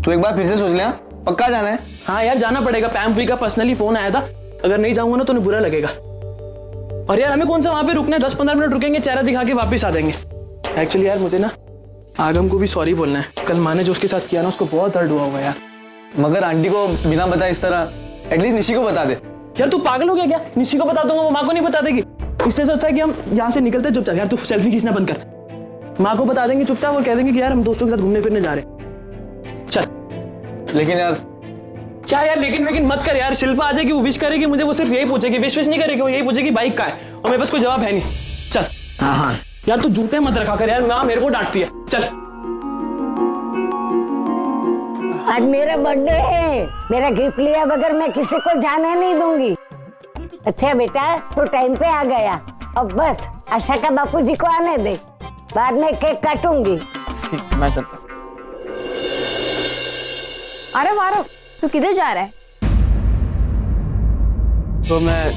तू एक बार फिर से सोच ले, पक्का जाना है? हाँ यार जाना पड़ेगा। पैम्पवी का पर्सनली फोन आया था, अगर नहीं जाऊंगा ना तो उन्हें बुरा लगेगा। और यार हमें कौन सा वहां पे रुकना है, 10-15 मिनट रुकेंगे, चेहरा दिखा के वापस आ जाएंगे। एक्चुअली यार मुझे ना आगम को भी सॉरी बोलना है। कल माँ ने जो उसके साथ किया ना, उसको बहुत दर्द हुआ होगा यार। मगर आंटी को बिना बताए इस तरह, एटलीस्ट निशी को बता दे। यार तू पागल हो गया क्या? निशी को बता दूंगा, वो माँ को नहीं बता देगी। इससे सोचता है कि हम यहाँ से निकलते चुपचाप। यार तू सेल्फी खींचना बंद कर, माँ को बता देंगे चुपचाप, वो कह देंगे कि यार हम दोस्तों के साथ घूमने फिरने जा रहे। चल। लेकिन यार क्या यार लेकिन मत कर यार। शिल्पा आ जाएगी, वो विश करेगी मुझे, वो सिर्फ यही पूछेगी, विश नहीं करेगी, वो यही पूछेगी बाइक का है, और मेरे पास कोई जवाब है नहीं। चल। हाँ यार तू जूते मत रखा कर यार, माँ मेरे को डांटती है। चल। आज मेरा बर्थडे है, मेरा गिफ्ट लिया बगैर मैं किसी को जाने नहीं दूंगी। अच्छा बेटा, तो टाइम पे आ गया। अब बस आशा का बापूजी को आने दे, बाद में केक काटूंगी। ठीक, मैं चलता। आरव तू किधर जा रहा है? तो मैं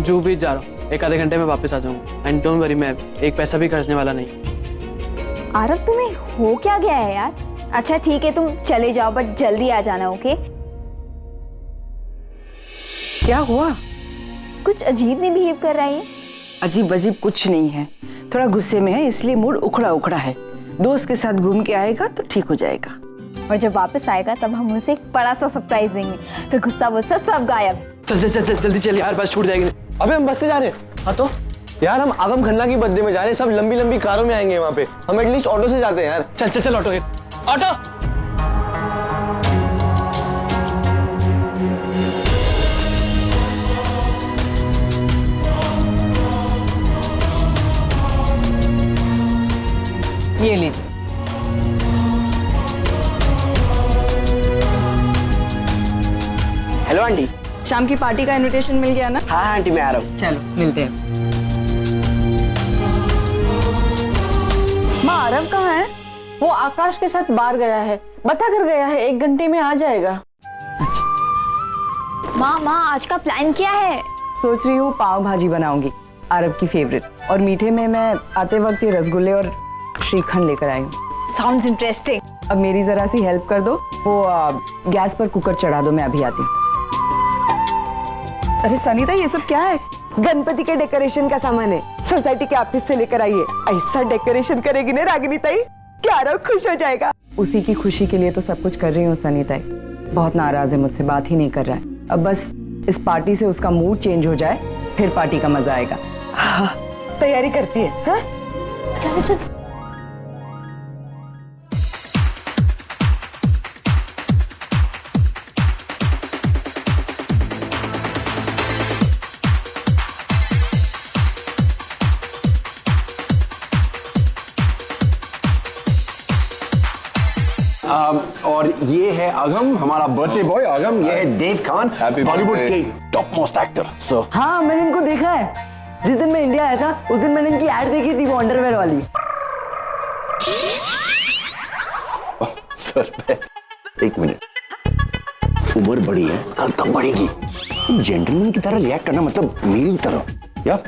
जू बीच जा रहा हूँ, 1 आधे घंटे में वापस आ जाऊंगा। एंड डोंट वरी, मैं एक पैसा भी खर्चने वाला नहीं। आरव तुम्हें हो क्या गया है यार? अच्छा ठीक है तुम चले जाओ, बट जल्दी आ जाना, ओके? क्या हुआ? कुछ अजीब नहीं बिहेव कर रहा है। अजीब अजीब कुछ नहीं है, थोड़ा गुस्से में है इसलिए मूड उखड़ा उखड़ा है। दोस्त के साथ घूम के आएगा तो ठीक हो जाएगा। और जब वापस आएगा तब हम उसे एक बड़ा सा सरप्राइज देंगे, फिर गुस्सा वुस्सा सब गायब। चल जल्दी चल यार, बस छूट जाएगी। अबे हम बस से जा रहे हैं। हाँ तो यार हम आगम खन्ना की बर्थडे में जा रहे हैं, सब लंबी लंबी कारों में आएंगे वहाँ पे, हम एटलीस्ट ऑटो से जाते हैं यार। चल ऑटो ये लीजिए। Hello aunty. शाम की पार्टी का इनविटेशन मिल गया ना? हाँ आंटी मैं आ रहा हूँ। चलो मिलते हैं। माँ आरव कहाँ है? वो आकाश के साथ बाहर गया है, बता कर गया है 1 घंटे में आ जाएगा। अच्छा। माँ आज का प्लान क्या है? सोच रही हूँ पाव भाजी बनाऊंगी, आरव की फेवरेट, और मीठे में मैं आते वक्त ये रसगुल्ले और श्रीखंड लेकर आई हूँ। Sounds interesting. अब मेरी जरा सी हेल्प कर दो, वो गैस पर कुकर चढ़ा दो, मैं अभी आती हूँ। अरे सनीता ये सब क्या है? गणपति के डेकोरेशन का सामान है, सोसाइटी के ऑफिस से लेकर आइए। ऐसा डेकोरेशन करेगी ना रागिनी ताई, क्या आरव खुश हो जाएगा। उसी की खुशी के लिए तो सब कुछ कर रही हूँ सनीता। बहुत नाराज है मुझसे, बात ही नहीं कर रहा है। अब बस इस पार्टी से उसका मूड चेंज हो जाए, फिर पार्टी का मजा आएगा। हाँ, तैयारी करती है। हाँ? चलो और ये है आगम, हमारा बर्थडे बॉय आगम। ये है देव खान, बॉलीवुड के टॉप मोस्ट एक्टर। सो हाँ मैंने इनको देखा है, जिस दिन मैं इंडिया आया था उस दिन मैंने इनकी एड देखी थी, वो अंडरवेयर वाली। सर 1 मिनट, उम्र बड़ी है, कल कब बढ़ेगी? जेंटलमैन की तरह रिएक्ट करना मतलब मेरी तरह। या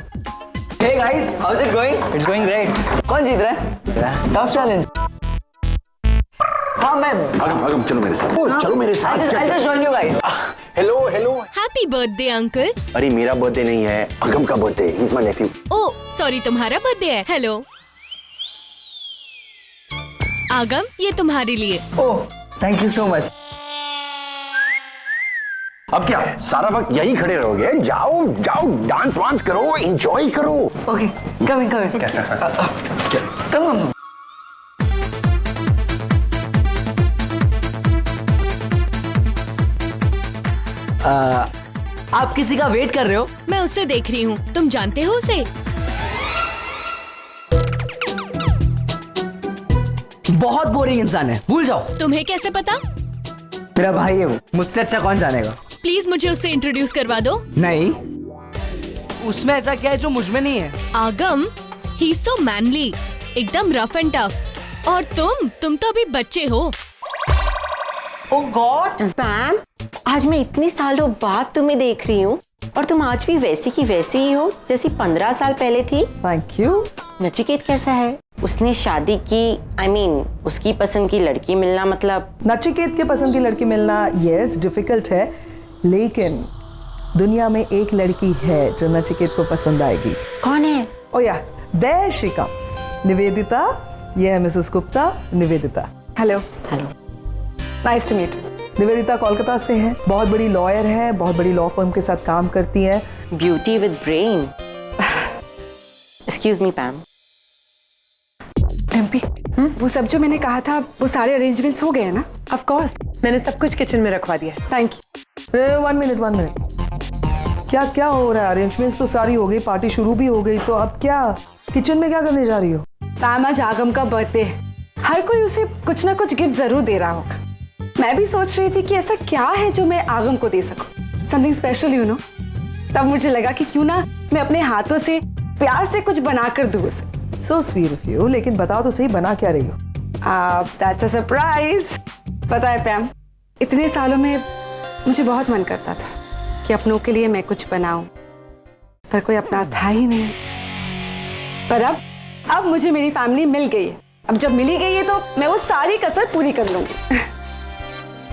Hey guys, how's it going? It's going great. कौन जीत रहा है? Tough challenge. हाँ मैं आगम चलो मेरे साथ। चलो मेरे साथ। I'll just join you guys. Hello happy birthday uncle. अरे मेरा बर्थडे नहीं है, आगम का बर्थडे। He is my nephew. Oh sorry, तुम्हारा बर्थडे है। हेलो आगम, ये तुम्हारे लिए। Oh thank you so much. अब क्या सारा वक्त यही खड़े रहोगे? जाओ डांस वांस करो, एंजॉय करो। ओके कम कम। आप किसी का वेट कर रहे हो? मैं उससे देख रही हूँ, तुम जानते हो उसे? बहुत बोरिंग इंसान है, भूल जाओ। तुम्हें कैसे पता? मेरा भाई है वो, मुझसे अच्छा कौन जानेगा। प्लीज मुझे उससे इंट्रोड्यूस करवा दो। नहीं, उसमें ऐसा क्या है जो मुझ में नहीं है? आगम, ही सो मैनली, एकदम रफ एंड टफ। और तुम तो अभी बच्चे हो। ओह गॉड मैम, आज मैं इतनी सालों बाद तुम्हें देख रही हूँ और तुम आज भी वैसी की वैसी ही हो जैसी 15 साल पहले थी। Thank you. नचिकेत कैसा है? उसने शादी की, I mean, उसकी पसंद की लड़की मिलना मतलब। नचिकेत के पसंद की लड़की मिलना यस डिफिकल्ट है, लेकिन दुनिया में एक लड़की है जो नचिकेत को पसंद आएगी। कौन है? ओ या देयर शी कम्स, निवेदिता। ये है Mrs Gupta, Nivedita. Hello. Hello. Nice to meet. Nivedita Kolkata से है, बहुत बड़ी लॉयर है, बहुत बड़ी लॉ फर्म के साथ काम करती है। Beauty with brain. Excuse me पैम। MP, वो सब जो मैंने कहा था वो सारे अरेंजमेंट्स हो गए हैं ना? ऑफ कोर्स, मैंने सब कुछ किचन में रखवा दिया है। Thank you. 1 मिनट। क्या क्या हो रहा है? अरेंजमेंट्स तो सारी हो गई, पार्टी शुरू भी हो गई, तो अब क्या किचन में क्या करने जा रही हो? पैम, आज आगम का बर्थडे है, हर कोई उसे कुछ ना कुछ गिफ्ट जरूर दे रहा होगा। मैं भी सोच रही थी कि ऐसा क्या है जो मैं आगम को दे सकूं, समथिंग स्पेशल यू नो। तब मुझे लगा कि क्यों ना मैं अपने हाथों से प्यार से कुछ बना कर दूं उसे। सो स्वीट ऑफ यू, लेकिन बताओ तो सही, बना क्या रही हो? That's a surprise. पता है पैम, इतने सालों में मुझे बहुत मन करता था कि अपनों के लिए मैं कुछ बनाऊं, पर कोई अपना था ही नहीं। पर अब मुझे मेरी फैमिली मिल गई है। अब जब मिली गई है तो मैं वो सारी कसर पूरी कर लूंगी।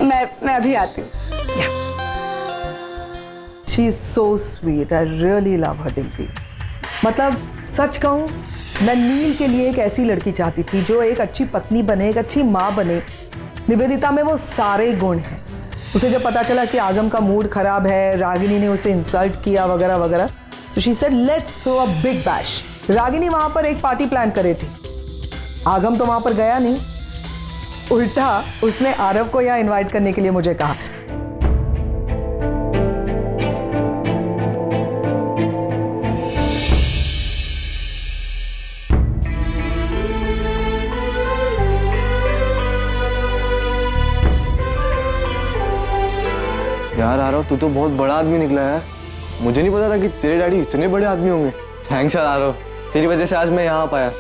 मैं अभी आती हूँ। She is so sweet, I really love हर डिम्पी। मतलब सच कहूँ, मैं नील के लिए एक ऐसी लड़की चाहती थी जो एक अच्छी पत्नी बने, एक अच्छी माँ बने। निवेदिता में वो सारे गुण हैं। उसे जब पता चला कि आगम का मूड खराब है, रागिनी ने उसे इंसल्ट किया वगैरह वगैरह, तो she said let's throw a big bash. Ragini वहां पर एक पार्टी प्लान करे थी, आगम तो वहां पर गया नहीं, उल्टा उसने आरव को यहाँ इनवाइट करने के लिए मुझे कहा। यार आरव, तू तो बहुत बड़ा आदमी निकला है। मुझे नहीं पता था कि तेरे डैडी इतने बड़े आदमी होंगे। थैंक्स यार आरव, तेरी वजह से आज मैं यहाँ आ पाया।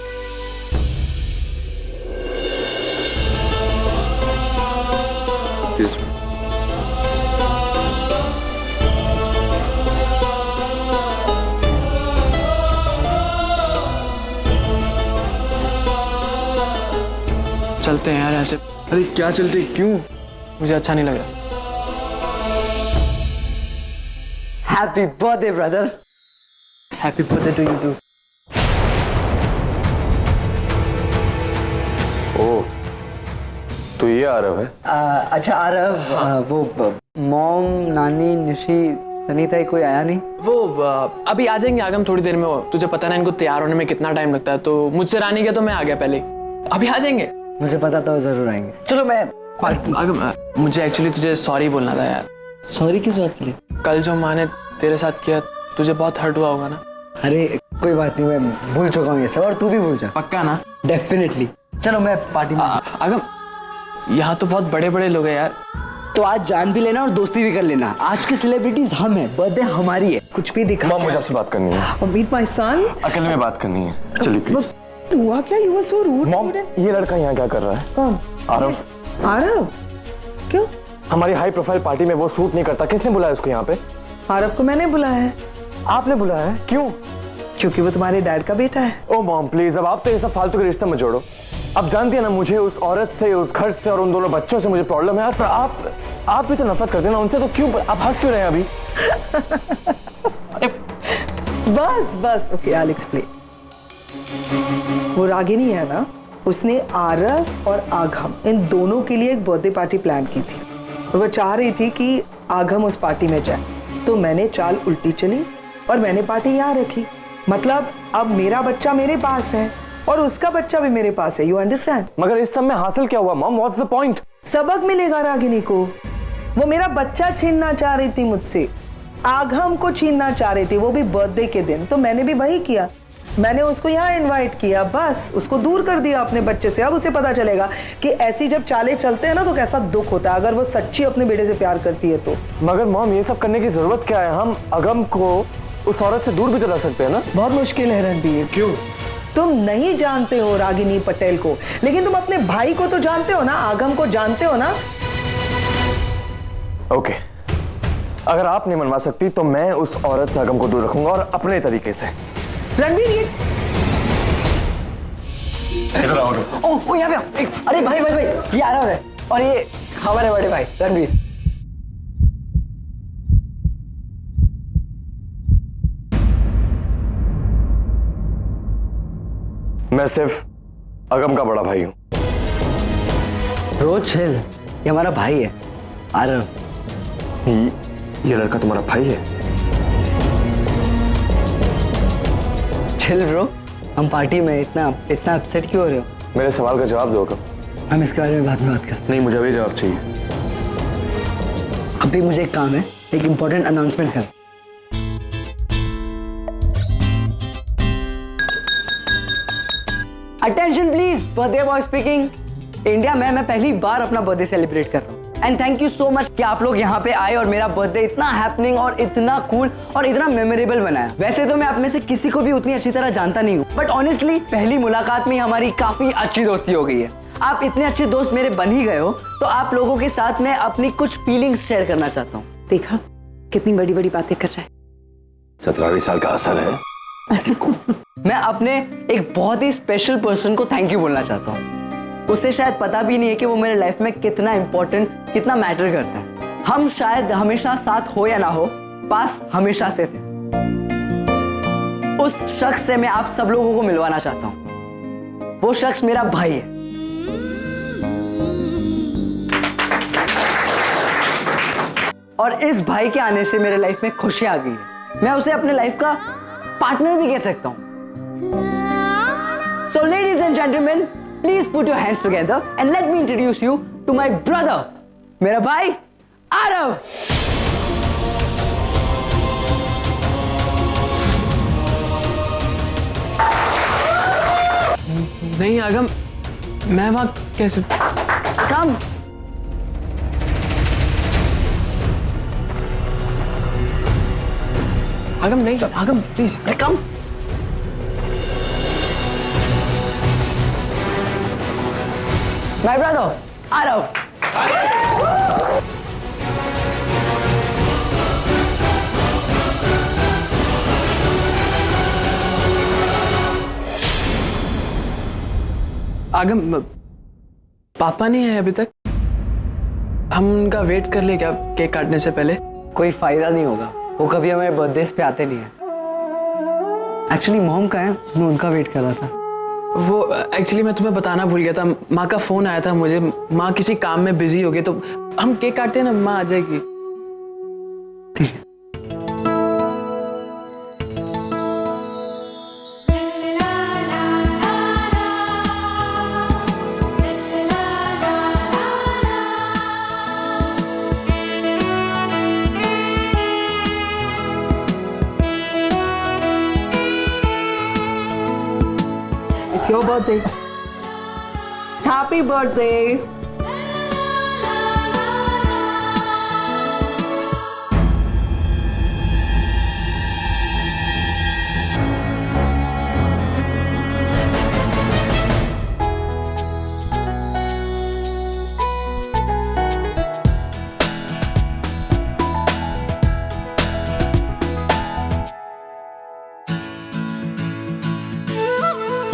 चलते हैं यार ऐसे। अरे क्या चलते, क्यों? मुझे अच्छा नहीं लग रहा। Happy birthday brother. Happy birthday to you too. Oh, तो ये आरव है? अच्छा आरव, वो मॉम, नानी, निशी, सनीता कोई आया नहीं? वो अभी आ जाएंगे आगम थोड़ी देर में। वो तुझे पता ना इनको तैयार होने में कितना टाइम लगता है, तो मुझसे रानी गया तो मैं आ गया पहले। अभी आ जाएंगे। मुझे पता था वो जरूर आएंगे। चलो मैं आगम, मुझे एक्चुअली तुझे सॉरी बोलना था यार। सॉरी किस बात के लिए? कल जो माँ ने तेरे साथ किया, तुझे बहुत हर्ट हुआ होगा ना? अरे कोई बात नहीं, मैं भूल चुका हूँ ये सब, और तू भी भूल जा। पक्का ना? डेफिनेटली। चलो मैं पार्टी में। आगम, यहाँ तो बहुत बड़े बड़े लोग हैं यार। तो आज जान भी लेना और दोस्ती भी कर लेना। आज की सेलिब्रिटीज हम हैं, बर्थडे हमारी है। कुछ भी दिखा। मॉम, मुझे आपसे बात करनी है। Meet my son. अकेले में बात करनी है, चलिए प्लीज। हुआ क्या? You were so rude. Mom, ये लड़का यहाँ क्या कर रहा है? कौन? आरव। आरव? क्यों? हमारी हाई प्रोफाइल पार्टी में वो सूट नहीं करता। किसने बुलाया उसको यहाँ पे? आरव को मैंने बुलाया है। आपने बुलाया है? क्यों? क्योंकि वो तुम्हारे डैड का बेटा है। ओ मॉम प्लीज, अब आप तो ये सब फालतू के रिश्ते मत जोड़ो। अब जानती है ना, मुझे उस औरत से, उस घर से और उन दोनों बच्चों से मुझे प्रॉब्लम है यार। पर आप भी तो नफरत करते ना उनसे, तो क्यों आप हंस क्यों रहे हैं अभी? बस ओके, आई विल एक्सप्लेन। वो रागिनी है ना, उसने आरव और आगम इन दोनों के लिए एक बर्थडे पार्टी प्लान की थी। वो चाह रही थी कि आगम उस पार्टी में जाए, तो मैंने चाल उल्टी चली और मैंने पार्टी यहाँ रखी। मतलब अब मेरा बच्चा मेरे पास है और उसका बच्चा भी मेरे पास है। You understand? मगर इस सब में हासिल क्या हुआ मॉम? What's the point? सबक मिलेगा रागिनी को। वो मेरा बच्चा छीनना चाह रही थी मुझसे, आगम को छीनना चाह रही थी, वो भी बर्थडे के दिन। तो मैंने भी वही किया, मैंने उसको यहाँ इनवाइट किया, बस उसको दूर कर दिया अपने बच्चे से। अब उसे पता चलेगा कि ऐसी जब चालें चलते हैं ना तो कैसा दुख होता है, अगर वो सच्ची अपने बेटे से प्यार करती है तो। मगर मॉम, ये सब करने की जरूरत क्या है? हम आगम को उस औरत से दूर भी तो रख सकते हैं ना? बहुत मुश्किल है रणबीर। क्यों? तुम नहीं जानते हो रागिनी पटेल को, लेकिन तुम अपने भाई को तो जानते हो ना, आगम को जानते हो ना। ओके, अगर आप नहीं मनवा सकती तो मैं उस औरत से आगम को दूर रखूंगा और अपने तरीके से। रणबीर, ये इधर आओ। ओ यहाँ पे आओ। अरे भाई भाई भाई, ये आरव है और ये हमारे बड़े भाई रणवीर। मैं सिर्फ अगम का बड़ा भाई हूं। रोज चिल, ये हमारा भाई है आरव। ये लड़का तुम्हारा भाई है? चिल ब्रो, हम पार्टी में इतना अपसेट क्यों हो रहे हो? मेरे सवाल का जवाब दो अगम। हम इसके बारे में बाद में बात करते नहीं, मुझे अभी जवाब चाहिए। हैं। अभी मुझे एक काम है, एक इंपॉर्टेंट अनाउंसमेंट है। Attention please, birthday boy speaking. India में मैं पहली बार अपना बर्थडे सेलिब्रेट कर रहा हूँ and thank you so much कि आप लोग यहाँ पे आए और मेरा बर्थडे इतना हैपनिंग और इतना कूल और इतना मेमोरेबल बनाया। वैसे तो मैं आप में से किसी को भी उतनी अच्छी तरह जानता नहीं हूँ, बट ऑनेस्टली पहली मुलाकात में हमारी काफी अच्छी दोस्ती हो गई है। आप इतने अच्छे दोस्त मेरे बन ही गए हो, तो आप लोगों के साथ मैं अपनी कुछ फीलिंग्स शेयर करना चाहता हूँ। देखा कितनी बड़ी बड़ी बातें कर रहा है। 17 साल का असर है। मैं अपने एक बहुत ही स्पेशल पर्सन को थैंक यू बोलना चाहता हूँ। उसे शायद पता भी नहीं है कि वो मेरे लाइफ में कितना इंपॉर्टेंट, कितना मैटर करता है। हम शायद हमेशा साथ हो या ना हो, पास हमेशा से थे। उस शख्स से मैं आप सब लोगों को मिलवाना चाहता हूँ। वो शख्स मेरा भाई है। और इस भाई के आने से मेरे लाइफ में खुशी आ गई है। मैं उसे अपने लाइफ का पार्टनर भी कह सकता हूँ। So ladies and gentlemen, please put your hands together and let me introduce you to my brother, मेरा भाई आरव। नहीं आगम, मैं वहां कैसे? कम। आगम नहीं, आगम please come. My brother, Aarav. आगम, पापा नहीं है अभी तक? हम उनका वेट कर ले क्या केक काटने से पहले? कोई फायदा नहीं होगा, वो कभी हमारे बर्थडेज पे आते नहीं है। एक्चुअली मॉम का है, मैं उनका वेट कर रहा था। वो एक्चुअली मैं तुम्हें बताना भूल गया था, माँ का फोन आया था मुझे। माँ किसी काम में बिजी हो गई, तो हम केक काटते हैं ना, माँ आ जाएगी। ठीक है। It's your birthday. Happy birthday.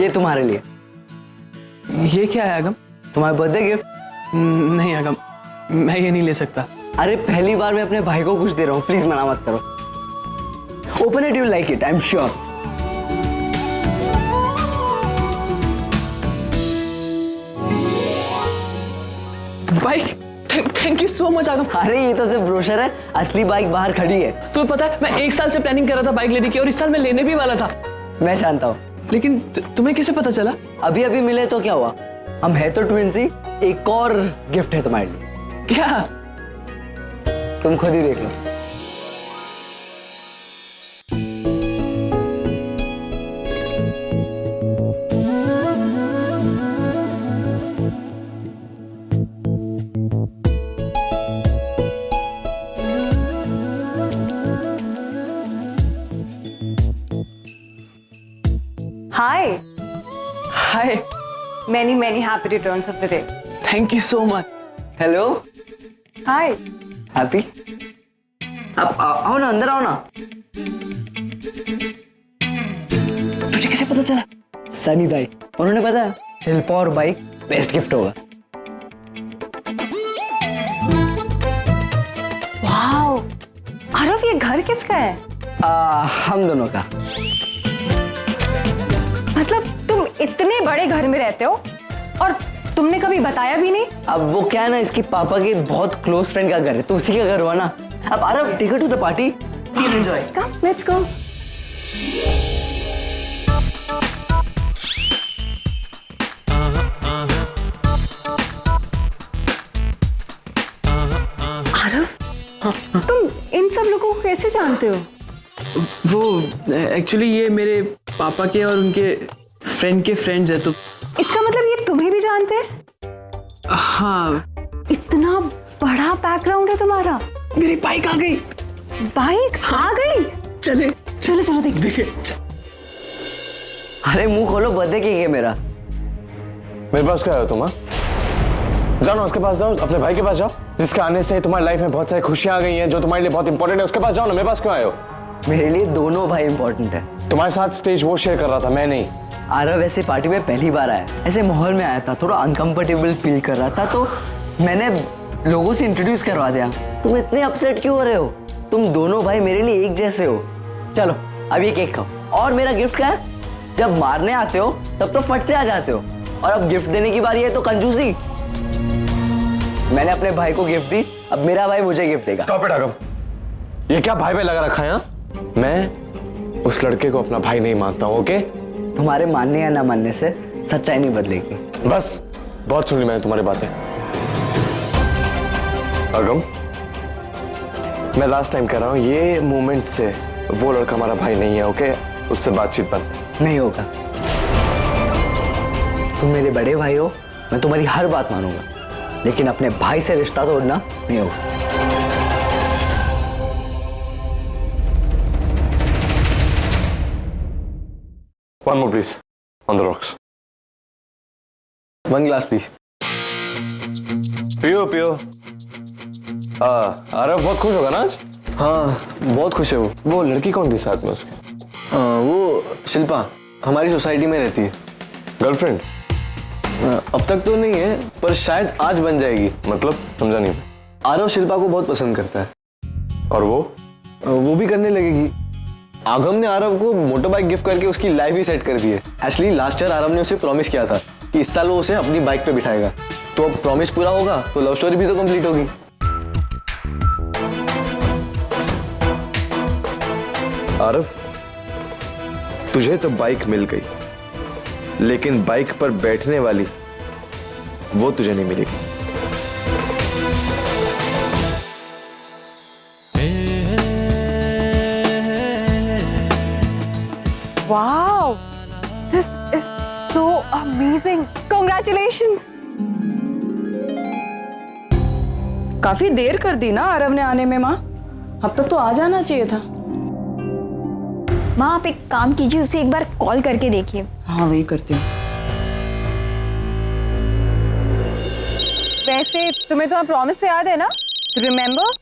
ये तुम्हारे लिए। ये क्या है आगम? तुम्हारा बर्थडे गिफ्ट। नहीं आगम, मैं ये नहीं ले सकता। अरे पहली बार मैं अपने भाई को कुछ दे रहा हूँ, प्लीज मना मत करो। Open it, you like it, I am sure. Bike, thank you so much आगम। अरे ये तो सिर्फ ब्रोशर है, असली बाइक बाहर खड़ी है। तुम्हें पता है, मैं 1 साल से प्लानिंग कर रहा था बाइक लेने की, और इस साल मैं लेने भी वाला था। मैं जानता हूँ, लेकिन तुम्हें कैसे पता चला? अभी अभी मिले तो क्या हुआ, हम है तो ट्विंस ही। एक और गिफ्ट है तुम्हारे लिए। क्या? तुम खुद ही देख लो। Hi. Hi. Many happy returns of the day. Thank you so much. Hello. Hi. Happy. अब आओ ना, अंदर आओ ना। तुझे कैसे पता चला? सनी भाई, उन्होंने पता शिल्पा और बाइक बेस्ट गिफ्ट होगा। वाओ, आरव ये घर किसका है? हम दोनों का। मतलब तुम इतने बड़े घर में रहते हो और तुमने कभी बताया भी नहीं? अब वो क्या है ना, इसके पापा के बहुत क्लोज फ्रेंड का घर है, तो उसी का घर हुआ ना। अब Aarav, ticket to the party, please enjoy. Come, let's go. Aarav, तुम इन सब लोगों को कैसे जानते हो? वो एक्चुअली ये मेरे पापा के और उनके फ्रेंड के फ्रेंड्स है, तो इसका मतलब ये तुम्हें भी जानते हैं? हाँ। इतना बड़ा बैकग्राउंड है तुम्हारा। मेरी बाइक आ गई। बाइक आ गई? चले चलो चलो देखे। अरे मुंह खोलो, बर्थडे केक है मेरा। मेरे पास क्या है तुम? जाओ ना उसके पास, जाओ अपने भाई के पास जाओ, जिसके आने से तुम्हारी लाइफ में बहुत सारी खुशियां आ गई हैं, जो तुम्हारे लिए बहुत इंपॉर्टेंट है। उसके पास जाओ ना, मेरे पास क्यों आए हो? मेरे लिए दोनों भाई इंपॉर्टेंट है। तुम्हारे साथ स्टेज वो शेयर कर रहा था, मैं नहीं। आरव ऐसे पार्टी में पहली बार आया, ऐसे माहौल में आया था, थोड़ा अनकंफर्टेबल फील कर रहा था, तो मैंने लोगों से इंट्रोड्यूस करवा दिया। तुम इतने अपसेट क्यों हो रहे हो? तुम दोनों भाई मेरे लिए एक जैसे हो। चलो अब ये केक खाओ। और मेरा गिफ्ट क्या है? जब मारने आते हो तब तो फट से आ जाते हो, और अब गिफ्ट देने की बारी है तो कंजूसी। मैंने अपने भाई को गिफ्ट दी, अब मेरा भाई मुझे गिफ्ट देगा। स्टॉप इट आगम, ये क्या भाई पे लगा रखा है? यहाँ मैं उस लड़के को अपना भाई नहीं मानता हूँ। ओके, तुम्हारे मानने या ना मानने से सच्चाई नहीं बदलेगी। बस बहुत सुनी मैंने तुम्हारी बातें। अगम, मैं लास्ट टाइम कह रहा हूँ, ये मोमेंट से वो लड़का हमारा भाई नहीं है। ओके, उससे बातचीत बंद। नहीं होगा। तुम मेरे बड़े भाई हो, मैं तुम्हारी हर बात मानूंगा, लेकिन अपने भाई से रिश्ता तोड़ना नहीं होगा। One more please, on the rocks. One glass please. पियो पियो। आरव बहुत खुश होगा ना आज? हाँ बहुत खुश है वो। वो लड़की कौन थी साथ में उसके? वो शिल्पा, हमारी सोसाइटी में रहती है। गर्लफ्रेंड? अब तक तो नहीं है, पर शायद आज बन जाएगी। मतलब समझा नहीं। आरव शिल्पा को बहुत पसंद करता है, और वो भी करने लगेगी। आगम ने आरव को मोटर बाइक गिफ्ट करके उसकी लाइफ ही सेट कर दी है। एक्चुअली लास्ट ईयर आरव ने उसे प्रॉमिस किया था कि इस साल वो उसे अपनी बाइक पे बिठाएगा, तो अब प्रॉमिस पूरा होगा तो लव स्टोरी भी तो कंप्लीट होगी। आरव, तुझे तो बाइक मिल गई, लेकिन बाइक पर बैठने वाली वो तुझे नहीं मिलेगी। Wow, this is so amazing. Congratulations. काफी देर कर दी ना आरव ने आने में माँ, अब तक तो आ जाना चाहिए था। माँ आप एक काम कीजिए, उसे एक बार कॉल करके देखिए। हाँ वही करती हूँ। वैसे तुम्हें तो प्रॉमिस तो याद है ना? रिमेम्बर?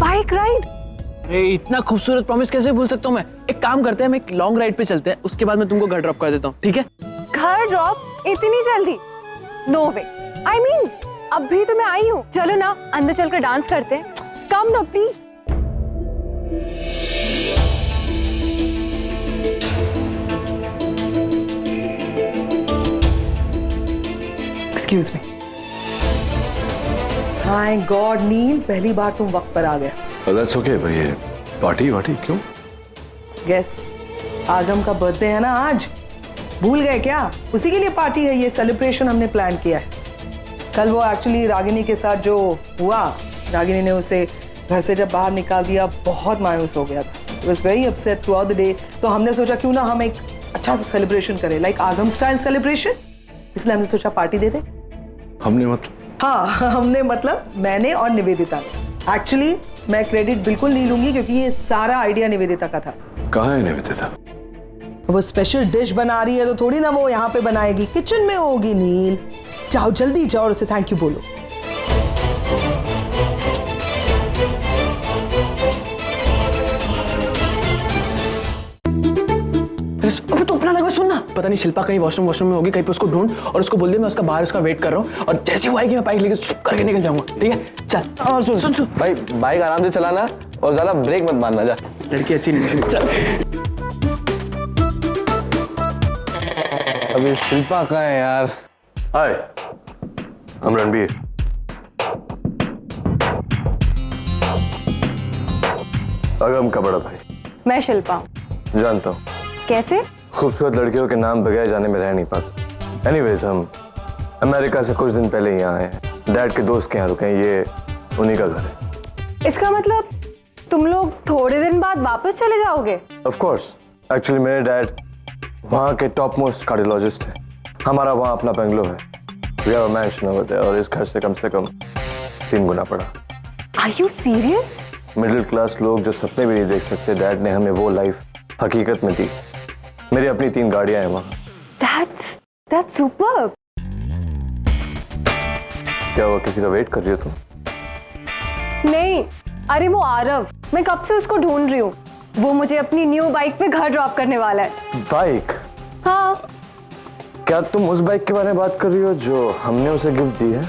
Bike ride. अरे इतना खूबसूरत प्रॉमिस कैसे भूल सकता हूँ मैं? एक काम करते हैं, हम एक लॉन्ग राइड पे चलते हैं, उसके बाद मैं तुमको घर ड्रॉप कर देता हूँ, ठीक है? घर ड्रॉप इतनी जल्दी? No way. आई मीन अभी तो मैं आई हूँ। चलो ना अंदर चलकर डांस करते हैं। कम ना प्लीज। Excuse me. हाय गॉड नील, पहली बार तुम वक्त पर आ गए। That's okay, पर ये पार्टी क्यों? गेस, आगम का बर्थडे है ना आज, भूल गए क्या? उसी के लिए पार्टी है, ये सेलिब्रेशन हमने प्लान किया है। कल वो एक्चुअली रागिनी के साथ जो हुआ, रागिनी ने उसे घर से जब बाहर निकाल दिया, बहुत मायूस हो गया था। He was very upset throughout the day। तो हमने सोचा क्यों ना हम एक अच्छा सा सेलिब्रेशन करें, लाइक आगम स्टाइल सेलिब्रेशन। इसलिए हमने सोचा पार्टी दे दे। हमने मतलब? हाँ हमने मतलब मैंने और निवेदिता ने। एक्चुअली मैं क्रेडिट बिल्कुल नहीं लूंगी, क्योंकि ये सारा आइडिया निवेदिता का था। कहाँ है निवेदिता? वो स्पेशल डिश बना रही है, तो थोड़ी ना वो यहाँ पे बनाएगी, किचन में होगी। नील जाओ जल्दी जाओ और उसे थैंक यू बोलो। अरे तो अपना गाना लगा, सुन ना। पता नहीं शिल्पा कहीं वॉशरूम में होगी, कहीं पे उसको ढूंढ और उसको बोल दे मैं उसका बाहर उसका वेट कर रहा हूँ, और जैसे ही वो आएगी मैं बाइक लेके सुप करके निकल जाऊंगा, ठीक है? चल। और सुन भाई बाइक आराम से चलाना और ज्यादा ब्रेक मत मारना। जा, लड़की अच्छी नहीं। चल। अभी शिल्पा कहाँ है यार? हाय, हम रणबीर। अगम का बड़ा भाई। मैं शिल्पा। जानता हूँ। कैसे? खूबसूरत लड़कियों के नाम बगैर जाने में रह नहीं पाता। एनीवेज, हम अमेरिका से कुछ दिन पहले यहाँ आए हैं। डैड के दोस्त के यहाँ रुके हैं, ये उन्हीं का घर है। इसका मतलब तुम लोग थोड़े दिन बाद वापस चले जाओगे? ऑफ कोर्स, एक्चुअली मेरे डैड वहाँ के टॉप मोस्ट कार्डियोलॉजिस्ट हैं। हमारा वहाँ अपना बंगलो है। We have a mansion over there, और इस घर से कम 3 गुना पड़ा। Are you serious? Middle class लोग जो सपने भी नहीं देख सकते, डैड ने हमें वो लाइफ हकीकत में दी। मेरी अपनी 3 गाड़ियां हैं वहाँ। That's superb. क्या हुआ, किसी का वेट कर रही हो तुम? नहीं, अरे वो आरव, मैं कब से उसको ढूंढ रही हूँ। वो मुझे अपनी न्यू बाइक पे घर ड्रॉप करने वाला है। बाइक? हाँ। क्या तुम उस बाइक के बारे में बात कर रही हो जो हमने उसे गिफ्ट दी है?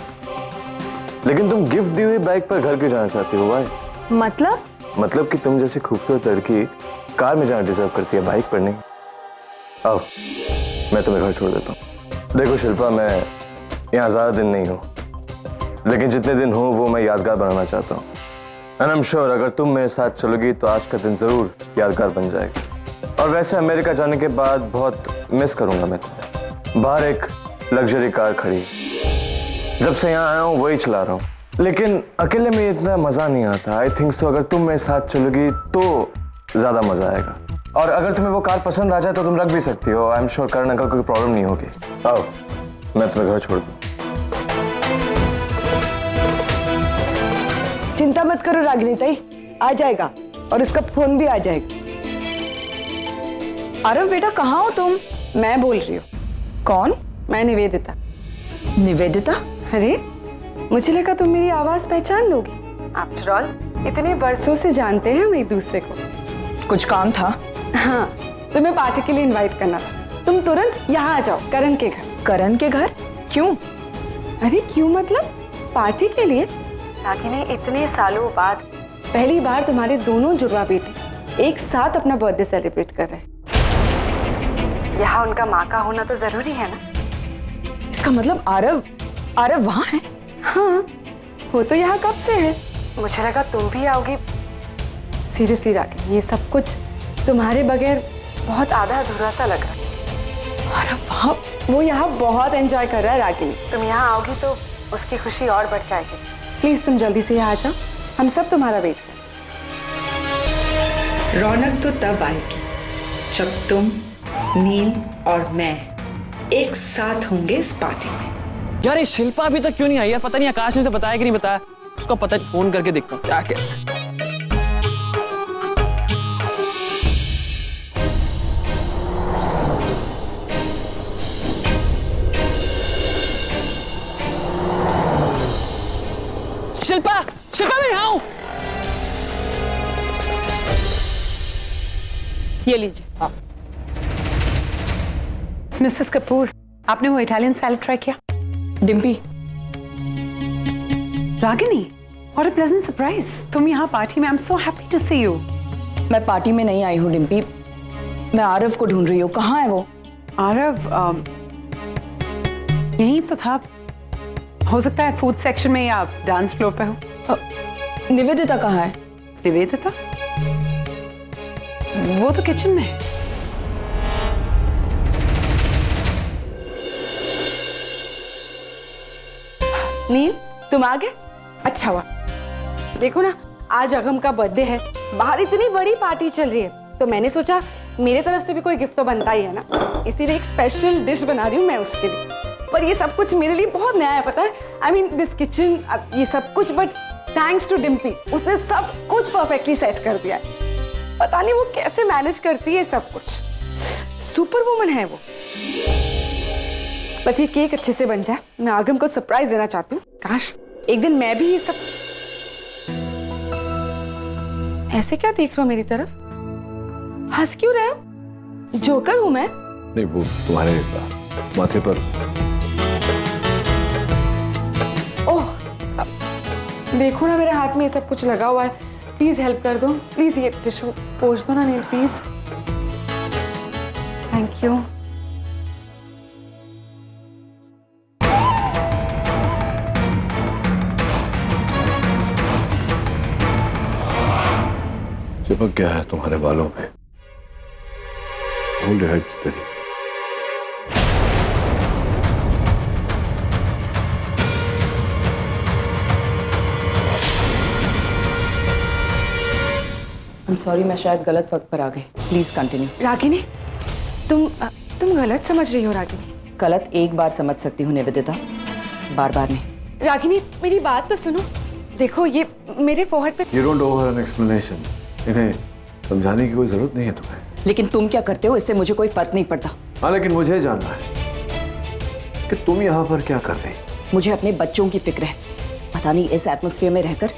लेकिन तुम गिफ्ट दी हुई बाइक पर घर क्यों जाना चाहती हो भाई? मतलब कि तुम जैसी खूबसूरत लड़की कार में जाना डिजर्व करती है, बाइक पर नहीं। आओ, मैं तुम्हें घर छोड़ देता हूँ। देखो शिल्पा, मैं यहाँ ज्यादा दिन नहीं हूँ, लेकिन जितने दिन हूँ वो मैं यादगार बनाना चाहता हूँ। एंड आई एम श्योर अगर तुम मेरे साथ चलोगी तो आज का दिन जरूर यादगार बन जाएगा। और वैसे अमेरिका जाने के बाद बहुत मिस करूंगा मैं तुम्हें। बाहर एक लग्जरी कार खड़ी, जब से यहाँ आया हूँ वही चला रहा हूँ, लेकिन अकेले में इतना मजा नहीं आता। आई थिंक सो अगर तुम मेरे साथ चलोगी तो ज्यादा मजा आएगा। और अगर तुम्हें वो कार पसंद आ जाए तो तुम रख भी सकती हो। आई एम श्योर करने का कोई प्रॉब्लम नहीं होगी। आओ, मैं तुम्हें घर छोड़ दूँ। चिंता मत करो रागिनी ताई, आ जाएगा और उसका फोन भी आ जाएगा। आरव बेटा, कहाँ हो तुम? मैं बोल रही हूँ। कौन? मैं निवेदिता। निवेदिता? अरे, मुझे लगा तुम मेरी आवाज पहचान लोगी। आफ्टर ऑल इतने बरसों से जानते हैं हम एक दूसरे को। कुछ काम था? हाँ, तुम्हें पार्टी के लिए इनवाइट करना था। तुम तुरंत यहाँ आ जाओ, करण के घर। करण के घर? क्यों? अरे क्यों मतलब, पार्टी के लिए। रागिनी, इतने सालों बाद पहली बार तुम्हारे दोनों जुड़वा बेटे एक साथ अपना बर्थडे सेलिब्रेट कर रहे हैं। यहाँ उनका माँ का होना तो जरूरी है ना। इसका मतलब आरव वहाँ है? हाँ, वो तो यहाँ कब से है। मुझे लगा तुम भी आओगी। सीरियसली रागिनी, ये सब कुछ तुम्हारे बगैर बहुत आधा अधूरा सा लग रहा है। अरे वहाँ वो यहाँ बहुत एंजॉय कर रहा है रागिनी। तुम यहाँ आओगी तो उसकी खुशी और बढ़ जाएगी। प्लीज तुम जल्दी से यहाँ आ जाओ, हम सब तुम्हारा वेट करें। रौनक तो तब आएगी जब तुम, नील और मैं एक साथ होंगे इस पार्टी में। यार ये शिल्पा अभी तक क्यों नहीं आई यार? पता नहीं आकाश ने उसे बताया कि नहीं बताया। उसको पता, फोन करके देखता हूँ क्या क्या। शिल्पा, शिल्पा मैं यहाँ हूँ। ये लीजिए। मिसेस कपूर, आपने वो इटालियन सैलेड ट्राई किया? Dimpy. Ragini, what a pleasant surprise. तुम यहाँ पार्टी में। I am so happy to see you. मैं पार्टी में नहीं आई हूँ डिम्पी, मैं आरव को ढूंढ रही हूँ। कहाँ है वो? आरव यहीं तो था। हो सकता है फूड सेक्शन में या डांस फ्लोर पे हो। निवेदिता कहाँ है? निवेदिता? वो तो किचन में है। नील, तुम आ गए? अच्छा हुआ। देखो ना, आज अगम का बर्थडे है, बाहर इतनी बड़ी पार्टी चल रही है, तो मैंने सोचा मेरे तरफ से भी कोई गिफ्ट तो बनता ही है ना, इसीलिए एक स्पेशल डिश बना रही हूँ मैं उसके लिए। पर ये सब कुछ मेरे लिए बहुत नया है, पता है। आई मीन दिस किचन, ये सब कुछ, बट थैंक्स टू डिम्पी, उसने सब कुछ परफेक्टली सेट कर दिया है। पता नहीं वो कैसे मैनेज करती है सब कुछ। सुपर वुमन है वो। बस ये केक अच्छे से बन जाए, मैं आगम को सरप्राइज देना चाहती हूँ। काश एक दिन मैं भी ये सब। ऐसे क्या देख रहे हो मेरी तरफ? हंस क्यों रहे हो? जोकर हूं मैं? नहीं, वो तुम्हारे माथे पर। ओह, देखो ना मेरे हाथ में ये सब कुछ लगा हुआ है, प्लीज हेल्प कर दो, प्लीज ये टिश्यू पोंछ दो ना नील, प्लीज। Thank you. चिपक गया है तुम्हारे बालों पे। Hold your head steady. I'm sorry, मैं शायद गलत वक्त पर आ गई। Please continue. रागिनी, तुम गलत समझ रही हो रागिनी। गलत एक बार समझ सकती हूँ निवेदिता, बार बार नहीं। रागिनी मेरी बात तो सुनो, देखो ये मेरे फोरहेड पे। You don't owe her an explanation. इन्हें समझाने की कोई जरूरत नहीं है तुम्हें। लेकिन तुम क्या करते हो इससे मुझे कोई फर्क नहीं पड़ता। हाँ, लेकिन मुझे जानना है कि तुम यहाँ पर क्या कर रही। मुझे अपने बच्चों की फिक्र है। पता नहीं इस एटमॉस्फेयर में रहकर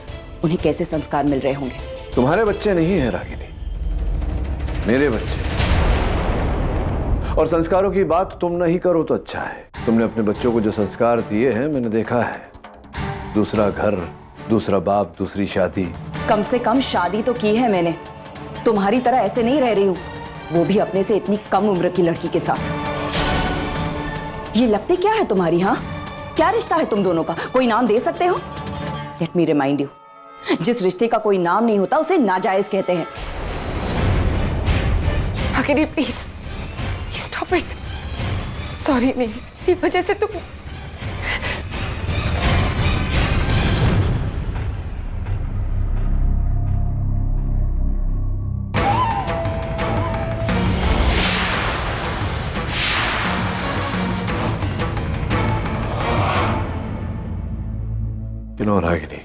उन्हें कैसे संस्कार मिल रहे होंगे। तुम्हारे बच्चे नहीं हैं रागिनी, मेरे बच्चे। और संस्कारों की बात तुम नहीं करो तो अच्छा है। तुमने अपने बच्चों को जो संस्कार दिए हैं मैंने देखा है। दूसरा घर, दूसरा बाप, दूसरी शादी। कम से कम शादी तो की है मैंने। तुम्हारी तरह ऐसे नहीं रह रही हूँ, वो भी अपने से इतनी कम उम्र की लड़की के साथ। ये लगती क्या है तुम्हारी? हाँ, क्या रिश्ता है तुम दोनों का? कोई नाम दे सकते हो? लेट मी रिमाइंड यू, जिस रिश्ते का कोई नाम नहीं होता उसे नाजायज कहते हैं। Ragini please stop it. Sorry Neel, ये वजह से तुम। रागिनी,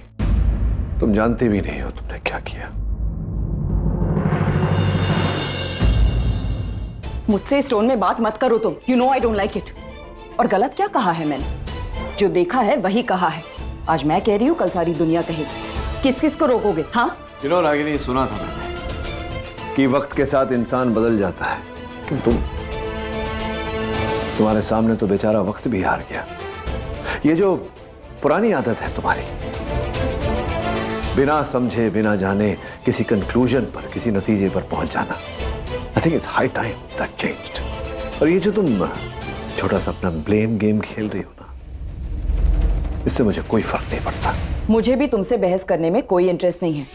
तुम जानती भी नहीं हो तुमने क्या किया। मुझसे इस टोन में बात मत करो तुम। You know I don't like it. और गलत क्या कहा है मैंने? जो देखा है वही कहा है। आज मैं कह रही हूँ, कल सारी दुनिया कहेगी। किस किस को रोकोगे? हाँ रागिनी, सुना था मैंने कि वक्त के साथ इंसान बदल जाता है, लेकिन तुम्हारे सामने तो बेचारा वक्त भी हार गया। ये जो पुरानी आदत है तुम्हारी, बिना समझे बिना जाने किसी कंक्लूजन पर, किसी नतीजे पर पहुंच जाना, I think it's high time that changed. और ये जो तुम छोटा सा अपना ब्लेम गेम खेल रही हो ना, इससे मुझे कोई फर्क नहीं पड़ता। मुझे भी तुमसे बहस करने में कोई इंटरेस्ट नहीं है।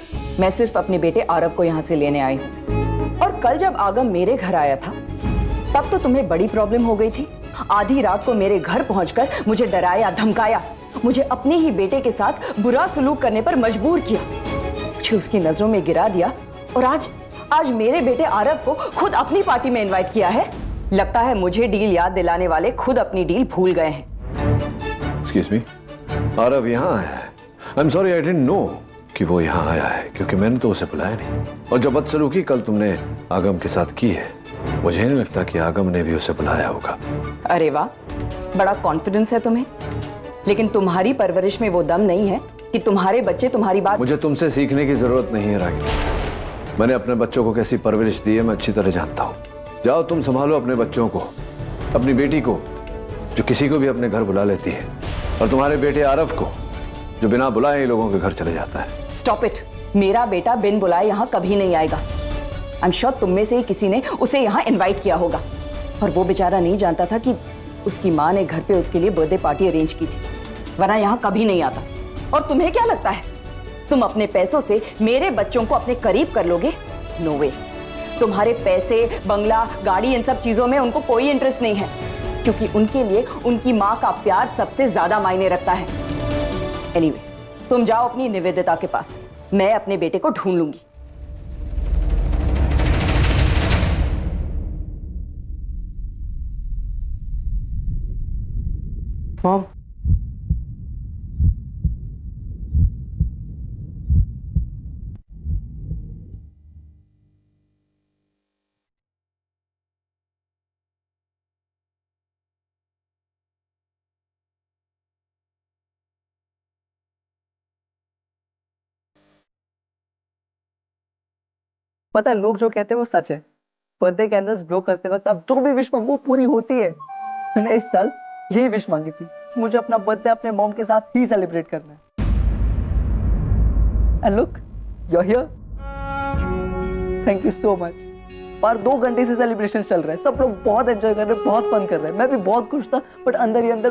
मैं सिर्फ अपने बेटे आरव को यहाँ से लेने आई हूँ। और कल जब आगम मेरे घर आया था तब तो तुम्हें बड़ी प्रॉब्लम हो गई थी। आधी रात को मेरे घर पहुंचकर मुझे डराया, धमकाया, मुझे अपने ही बेटे के साथ बुरा सलूक करने पर मजबूर किया, मुझे उसकी नजरों में गिरा दिया। और आज मेरे बेटे आरव को खुद अपनी पार्टी में इनवाइट किया है। लगता है मुझे डील याद दिलाने वाले खुद अपनी डील भूल गए हैं। एक्सक्यूज मी, आरव यहाँ आया है? I am sorry, I didn't know कि वो यहाँ आया है, क्योंकि मैंने तो उसे बुलाया नहीं। और जो बदसलूकी कल तुमने आगम के साथ की है, मुझे नहीं लगता कि आगम ने भी उसे बुलाया होगा। अरे वाह, बड़ा कॉन्फिडेंस है तुम्हें। लेकिन तुम्हारी परवरिश में वो दम नहीं है कि तुम्हारे बच्चे तुम्हारी बात। मुझे तुमसे सीखने की जरूरत नहीं है रागिनी। मैंने अपने बच्चों को कैसी परवरिश दी है मैं अच्छी तरह जानता हूँ। जाओ तुम संभालो अपने बच्चों को, अपनी बेटी को जो किसी को भी अपने घर बुला लेती है, और तुम्हारे बेटे आरव को जो बिना बुलाए लोगों के घर चले जाता है। Stop it. मेरा बेटा बिन बुलाए यहाँ कभी नहीं आएगा। आई एम श्योर तुम में से ही किसी ने उसे यहाँ इनवाइट किया होगा। और वो बेचारा नहीं जानता था कि उसकी माँ ने घर पे उसके लिए बर्थडे पार्टी अरेंज की थी, वरना यहाँ कभी नहीं आता। और तुम्हें क्या लगता है तुम अपने पैसों से मेरे बच्चों को अपने करीब कर लोगे? नो वे। तुम्हारे पैसे, बंगला, गाड़ी, इन सब चीजों में उनको कोई इंटरेस्ट नहीं है, क्योंकि उनके लिए उनकी माँ का प्यार सबसे ज्यादा मायने रखता है। एनीवे, तुम जाओ अपनी निवेदिता के पास, मैं अपने बेटे को ढूंढ लूंगी। मॉम, पता है लोग जो कहते हैं वो सच है। बर्थडे कैंडल्स ग्लो करते वक्त अब जो भी विश मांगो वो पूरी होती है। मैंने इस साल यही विश मांगी थी, मुझे अपना बर्थडे अपने मॉम के साथ ही सेलिब्रेट करना है। And look, you are here. Thank you so much. और 2 घंटे से सेलिब्रेशन चल रहा है, सब लोग बहुत एंजॉय कर रहे हैं, बहुत फन कर रहे हैं। मैं भी बहुत खुश था, बट अंदर ही अंदर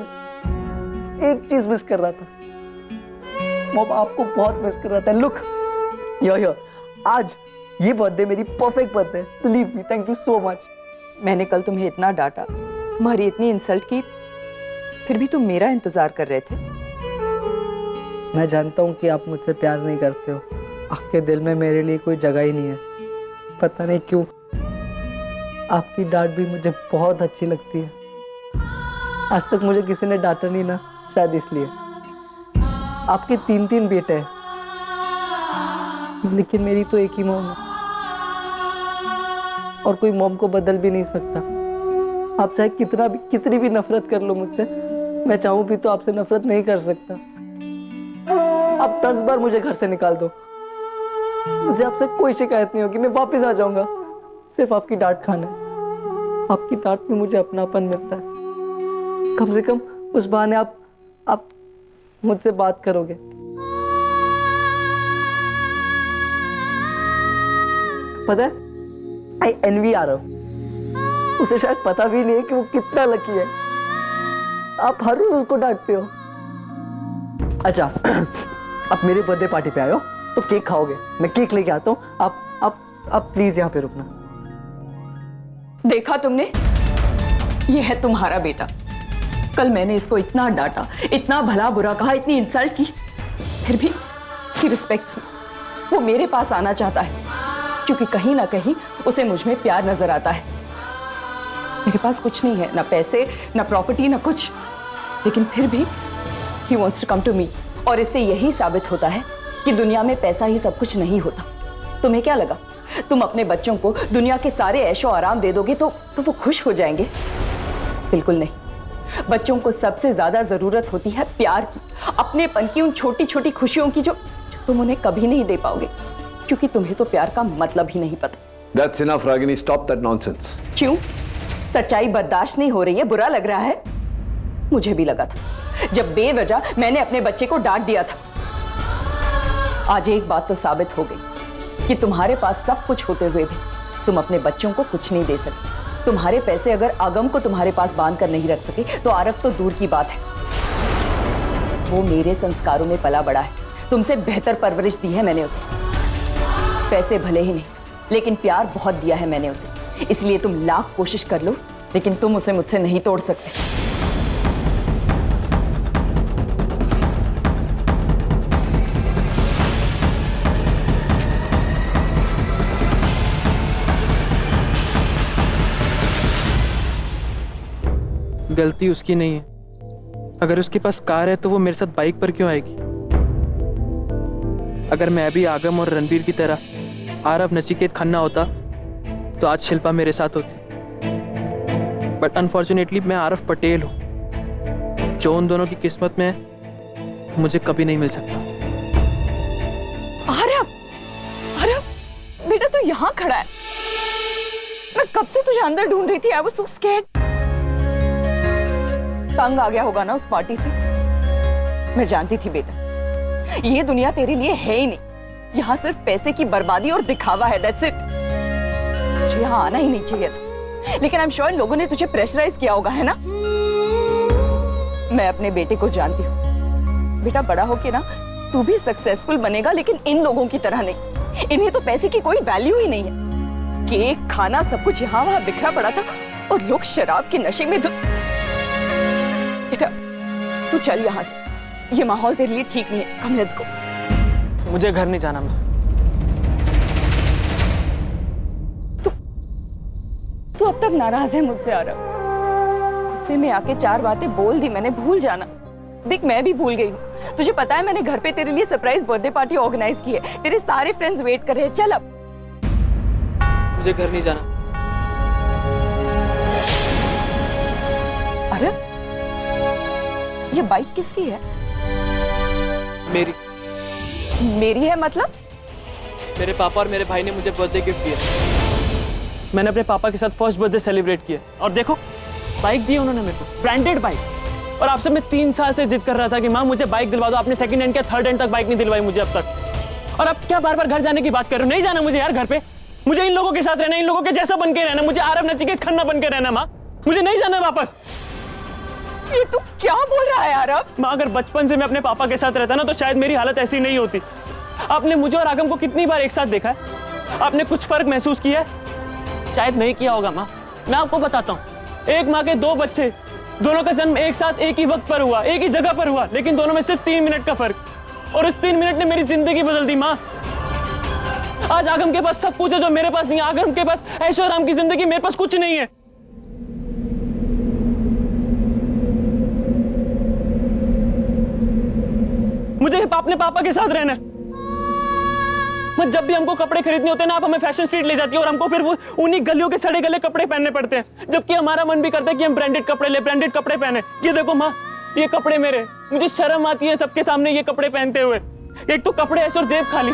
एक चीज मिस कर रहा था। मॉम आपको बहुत मिस कर रहा था। Look, you are here. आज ये बर्थडे मेरी परफेक्ट बर्थडे है, believe me. Thank you so much. मैंने कल तुम्हें इतना डांटा, तुम्हारी इतनी इंसल्ट की, फिर भी तुम मेरा इंतजार कर रहे थे। मैं जानता हूँ कि आप मुझसे प्यार नहीं करते हो, आपके दिल में मेरे लिए कोई जगह ही नहीं है। पता नहीं क्यों आपकी डांट भी मुझे बहुत अच्छी लगती है। आज तक मुझे किसी ने डांटा नहीं ना, शायद इसलिए। आपके 3 बेटे हैं, लेकिन मेरी तो एक ही मॉम है, और कोई मॉम को बदल भी नहीं सकता। आप चाहे कितनी भी नफरत कर लो मुझसे, मैं चाहूं भी तो आपसे नफरत नहीं कर सकता। आप 10 बार मुझे घर से निकाल दो, मुझे आपसे कोई शिकायत नहीं होगी, मैं वापस आ जाऊंगा। सिर्फ आपकी डांट खाना है। आपकी डांट में मुझे अपनापन मिलता है। कम से कम उस बहाने आप मुझसे बात करोगे। पता है, आई एनवी आरव। उसे शायद पता भी नहीं है कि वो कितना लकी है। आप हर रोज उसको डांटते हो। अच्छा, आप मेरे बर्थडे पार्टी पे आए हो तो केक खाओगे, मैं केक लेके आता हूँ। आप प्लीज यहाँ पे रुकना। देखा तुमने, ये है तुम्हारा बेटा। कल मैंने इसको इतना डांटा, इतना भला बुरा कहा, इतनी इंसल्ट की, फिर भी ही रिस्पेक्ट्स मी। वो मेरे पास आना चाहता है क्योंकि कहीं ना कहीं उसे मुझ में प्यार नजर आता है। मेरे पास कुछ नहीं है, ना पैसे, ना प्रॉपर्टी, ना कुछ, लेकिन फिर भी he wants to come to me. और इससे यही साबित होता है कि दुनिया में पैसा ही सब कुछ नहीं होता। तुम्हें क्या लगा तुम अपने बच्चों को दुनिया के सारे ऐशो आराम दे दोगे तो वो खुश हो जाएंगे? बिल्कुल नहीं। बच्चों को सबसे ज्यादा जरूरत होती है प्यार की, अपनेपन की, उन छोटी छोटी खुशियों की जो तुम उन्हें कभी नहीं दे पाओगे, क्योंकि तुम्हें तो प्यार का मतलब ही नहीं पता। That's enough, Ragini. Stop that nonsense. क्यों? सच्चाई बर्दाश्त नहीं हो रही है? बुरा लग रहा है? मुझे भी लगा था जब बेवजह मैंने अपने बच्चे को डांट दिया था। आज एक बात तो साबित हो गई कि तुम्हारे पास सब कुछ होते हुए भी तुम अपने बच्चों को कुछ नहीं दे सके। तुम्हारे पैसे अगर आगम को तुम्हारे पास बांध कर नहीं रख सके तो आरव तो दूर की बात है। वो मेरे संस्कारों में पला बड़ा है, तुमसे बेहतर परवरिश दी है मैंने उसे। पैसे भले ही नहीं, लेकिन प्यार बहुत दिया है मैंने उसे। इसलिए तुम लाख कोशिश कर लो, लेकिन तुम उसे मुझसे नहीं तोड़ सकते। गलती उसकी नहीं है। अगर उसके पास कार है तो वो मेरे साथ बाइक पर क्यों आएगी? अगर मैं भी आगम और रणबीर की तरह आरव नचिकेत खन्ना होता तो आज शिल्पा मेरे साथ होती। बट अनफॉर्चुनेटली मैं आरव पटेल हूँ, जो उन दोनों की किस्मत में है, मुझे कभी नहीं मिल सकता। आरव, आरव, बेटा तू यहाँ खड़ा है। मैं कब से तुझे अंदर ढूंढ रही थी। I was so scared. तंग आ गया होगा ना उस पार्टी से। मैं जानती थी बेटा, ये दुनिया तेरे लिए है ही नहीं। यहाँ सिर्फ पैसे की बर्बादी और दिखावा है। That's it. मुझे यहाँ आना ही नहीं चाहिए था, लेकिन आई एम श्योर लोगों ने तुझे प्रेशराइज किया होगा, है ना? मैं अपने बेटे को जानती हूँ। बेटा बड़ा होके ना तू भी सक्सेसफुल बनेगा, लेकिन इन लोगों की तरह नहीं। इन्हें तो पैसे की कोई वैल्यू ही नहीं है। केक, खाना, सब कुछ यहाँ वहाँ बिखरा पड़ा था और लोग शराब के नशे में बेटा तू चल यहाँ से, ये माहौल तेरे लिए ठीक नहीं है। कम लेट्स गो। मुझे घर नहीं जाना। मैं तू अब तक नाराज है मुझसे आरव। गुस्से में आके 4 बातें बोल दी मैंने, भूल जाना। देख मैं भी भूल गई हूँ। तुझे पता है मैंने घर पे तेरे लिए सरप्राइज बर्थडे पार्टी ऑर्गेनाइज की है। तेरे सारे फ्रेंड्स वेट कर रहे हैं। चल अब। मुझे घर नहीं जाना। आरव, ये बाइक किसकी है? मेरी। मेरी है मतलब? मेरे पापा और मेरे भाई ने मुझे बर्थडे गिफ्ट दिया। मैंने अपने पापा के साथ फर्स्ट बर्थडे सेलिब्रेट किया और देखो बाइक दी उन्होंने मेरे को, ब्रांडेड बाइक। और आपसे मैं 3 साल से जिद कर रहा था कि माँ मुझे बाइक दिलवा दो, आपने सेकंड हैंड क्या थर्ड हैंड तक बाइक नहीं दिलवाई मुझे अब तक। और अब क्या बार बार घर जाने की बात कर रहे हो? नहीं जाना मुझे यार घर पे, मुझे इन लोगों के साथ रहना, इन लोगों के जैसा बन के रहना, मुझे आरव नचिकेत खन्ना बन के रहना। माँ मुझे नहीं जाना वापस। ये तू क्या बोल रहा है आरव? माँ अगर बचपन से मैं अपने पापा के साथ रहता ना तो शायद मेरी हालत ऐसी नहीं होती। आपने मुझे और आगम को कितनी बार एक साथ देखा है? आपने कुछ फर्क महसूस किया है? शायद नहीं किया होगा माँ। मैं आपको बताता हूँ, एक माँ के 2 बच्चे, दोनों का जन्म एक साथ एक ही वक्त पर हुआ, एक ही जगह पर हुआ, लेकिन दोनों में सिर्फ 3 मिनट का फर्क, और इस 3 मिनट ने मेरी जिंदगी बदल दी। माँ आज आगम के पास सब कुछ है जो मेरे पास नहीं है। आगम के पास ऐशो आराम की जिंदगी, मेरे पास कुछ नहीं है। मुझे अपने पापा के साथ रहना है। जब भी हमको कपड़े खरीदने होते हैं ना, आप हमें फैशन स्ट्रीट ले जाती है और हमको फिर वो उन्हीं गलियों के सड़े गले कपड़े पहनने पड़ते हैं, जबकि हमारा मन भी करता है कि हम ब्रांडेड कपड़े ले, ब्रांडेड कपड़े पहने। ये देखो माँ, ये कपड़े मेरे, मुझे शर्म आती है सबके सामने ये कपड़े पहनते हुए। एक तो कपड़े ऐसे और जेब खाली।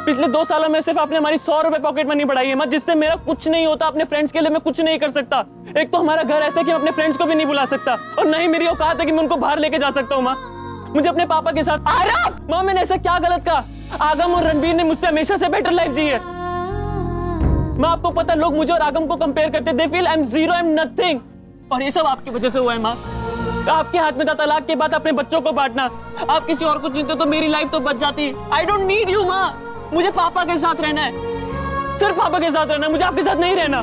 पिछले 2 सालों में सिर्फ आपने हमारी 100 रुपए पॉकेट मनी बढ़ाई है माँ, जिससे मेरा कुछ नहीं होता। अपने फ्रेंड्स के लिए मैं कुछ नहीं कर सकता। एक तो हमारा घर ऐसा कि मैं अपने फ्रेंड्स को भी नहीं बुला सकता, और न ही मेरी औकात है कि मैं उनको बाहर लेके जा सकता हूँ। माँ मुझे अपने पापा के साथ आरव। माँ मैंने ऐसा क्या गलत कहा? आगम और रणबीर ने मुझसे हमेशा से बेटर लाइफ जी है। माँ आपको पता है, लोग मुझे और आगम को कंपेयर करते, they feel I am zero, I am nothing, और ये सब आपकी वजह से हुआ है। माँ आपके हाथ में था तलाक के बाद अपने बच्चों को बांटना। आप किसी और को चुनते तो मेरी लाइफ तो बच जाती। आई डोंट नीड यू माँ, मुझे पापा के साथ रहना है, सिर्फ पापा के साथ रहना है, मुझे आपके साथ नहीं रहना।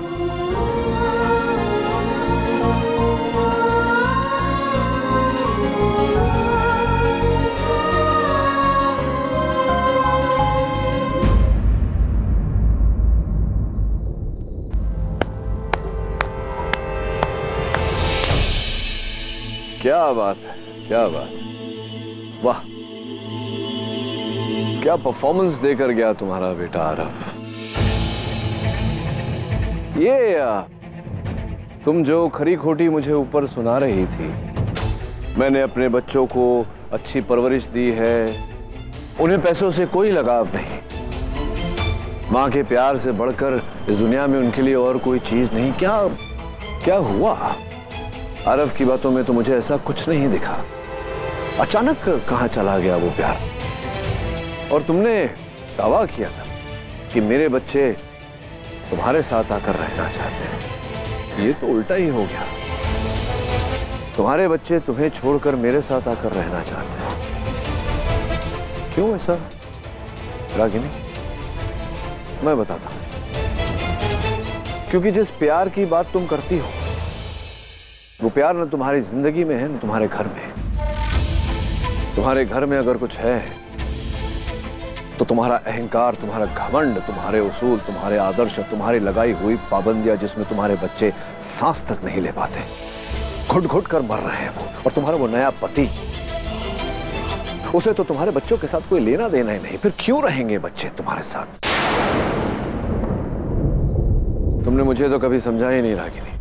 क्या बात है, क्या बात, वाह, क्या परफॉर्मेंस देकर गया तुम्हारा बेटा आरव। ये तुम जो खरी खोटी मुझे ऊपर सुना रही थी, मैंने अपने बच्चों को अच्छी परवरिश दी है, उन्हें पैसों से कोई लगाव नहीं, माँ के प्यार से बढ़कर इस दुनिया में उनके लिए और कोई चीज नहीं। क्या क्या हुआ? आरव की बातों में तो मुझे ऐसा कुछ नहीं दिखा। अचानक कहाँ चला गया वो प्यार? और तुमने दावा किया था कि मेरे बच्चे तुम्हारे साथ आकर रहना चाहते हैं, ये तो उल्टा ही हो गया। तुम्हारे बच्चे तुम्हें छोड़कर मेरे साथ आकर रहना चाहते हैं। क्यों ऐसा रागिनी? मैं बताता हूं। क्योंकि जिस प्यार की बात तुम करती हो, वो प्यार न तुम्हारी जिंदगी में है न तुम्हारे घर में। तुम्हारे घर में अगर कुछ है तो तुम्हारा अहंकार, तुम्हारा घमंड, तुम्हारे उसूल, तुम्हारे आदर्श, तुम्हारी लगाई हुई पाबंदियां, जिसमें तुम्हारे बच्चे सांस तक नहीं ले पाते, घुट घुट कर मर रहे हैं वो। और तुम्हारा वो नया पति, उसे तो तुम्हारे बच्चों के साथ कोई लेना देना ही नहीं, फिर क्यों रहेंगे बच्चे तुम्हारे साथ? तुमने मुझे तो कभी समझा ही नहीं रागिनी,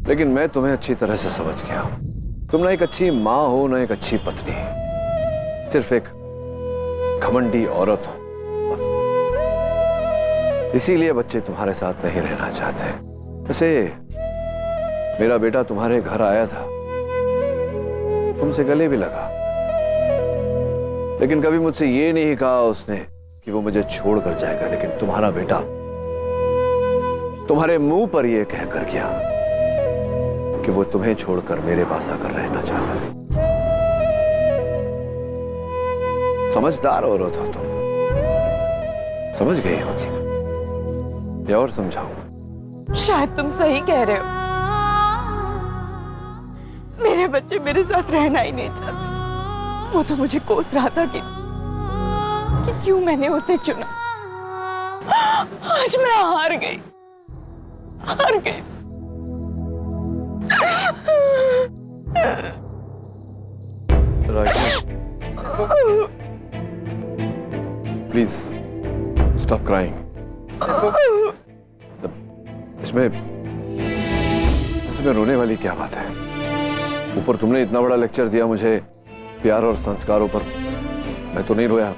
लेकिन मैं तुम्हें अच्छी तरह से समझ गया हूं। तुम ना एक अच्छी माँ हो, ना एक अच्छी पत्नी, सिर्फ एक घमंडी औरत हो बस। इसीलिए बच्चे तुम्हारे साथ नहीं रहना चाहते। वैसे मेरा बेटा तुम्हारे घर आया था, तुमसे गले भी लगा, लेकिन कभी मुझसे ये नहीं कहा उसने कि वो मुझे छोड़ कर जाएगा। लेकिन तुम्हारा बेटा तुम्हारे मुंह पर यह कहकर गया कि वो तुम्हें छोड़कर मेरे पास आकर रहना चाहता है। समझदार औरत हो तुम, समझ गई होगी, या और समझाऊं? शायद तुम सही कह रहे हो, मेरे बच्चे मेरे साथ रहना ही नहीं चाहते। वो तो मुझे कोस रहा था कि क्यों मैंने उसे चुना। आज मैं हार गई, हार गई। Please stop crying. इसमें रोने वाली क्या बात है? ऊपर तुमने इतना बड़ा लेक्चर दिया मुझे प्यार और संस्कारों पर, मैं तो नहीं रोया।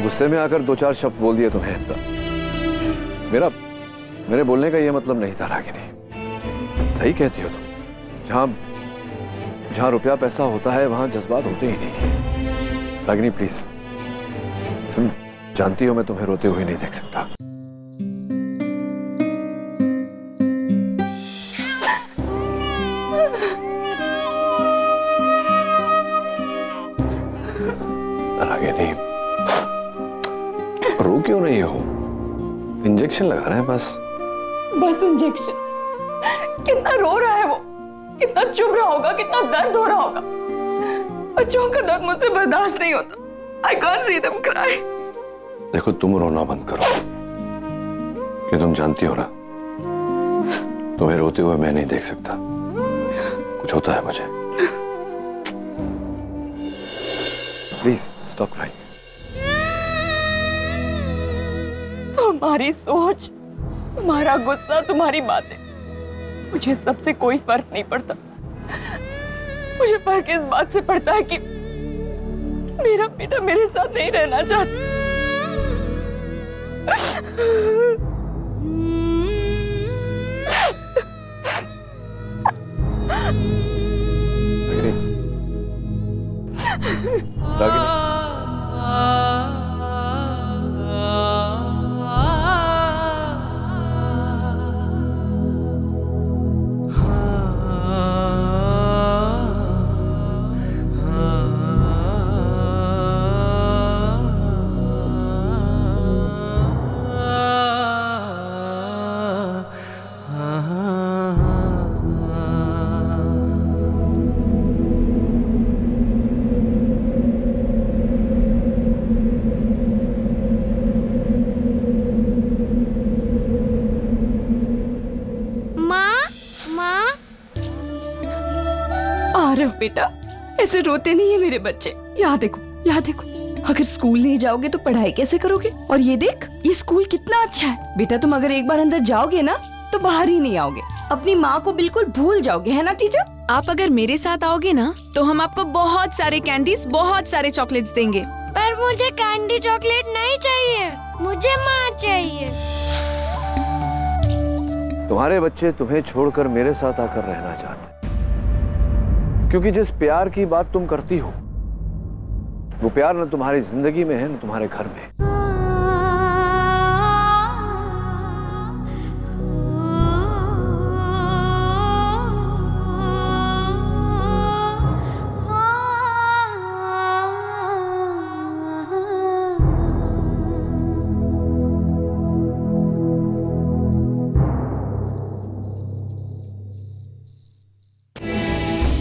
गुस्से में आकर 2-4 शब्द बोल दिए तुम्हें, मेरे बोलने का ये मतलब नहीं था रागिनी। सही कहती हो तुम। जहां रुपया पैसा होता है वहां जज्बात होते ही नहीं। रागिनी प्लीज, तुम जानती हो मैं तुम्हें रोते हुए नहीं देख सकता। रागिनी रो क्यों नहीं हो? इंजेक्शन लगा रहे हैं बस। बस इंजेक्शन? कितना रो रहा है वो, कितना चुभ रहा होगा, कितना दर्द हो रहा होगा। बच्चों का दर्द मुझसे बर्दाश्त नहीं होता। I can't see them cry. देखो तुम रोना बंद करो, कि तुम जानती हो ना तुम्हें रोते हुए मैं नहीं देख सकता। कुछ होता है मुझे। Please stop crying. तुम्हारी सोच, तुम्हारा गुस्सा, तुम्हारी बातें, मुझे सबसे कोई फर्क नहीं पड़ता। मुझे फर्क इस बात से पड़ता है कि मेरा बेटा मेरे साथ नहीं रहना चाहता। आरव बेटा, ऐसे रोते नहीं है मेरे बच्चे। यहाँ देखो, यहाँ देखो। अगर स्कूल नहीं जाओगे तो पढ़ाई कैसे करोगे? और ये देख, ये स्कूल कितना अच्छा है बेटा। तुम अगर एक बार अंदर जाओगे ना तो बाहर ही नहीं आओगे। अपनी माँ को बिल्कुल भूल जाओगे, है ना टीचर? आप अगर मेरे साथ आओगे ना तो हम आपको बहुत सारे कैंडीज, बहुत सारे चॉकलेट्स देंगे। पर मुझे कैंडी चॉकलेट नहीं चाहिए, मुझे माँ चाहिए। तुम्हारे बच्चे तुम्हें छोड़कर मेरे साथ आकर रहना चाहते, क्योंकि जिस प्यार की बात तुम करती हो वो प्यार न तुम्हारी जिंदगी में है न तुम्हारे घर में।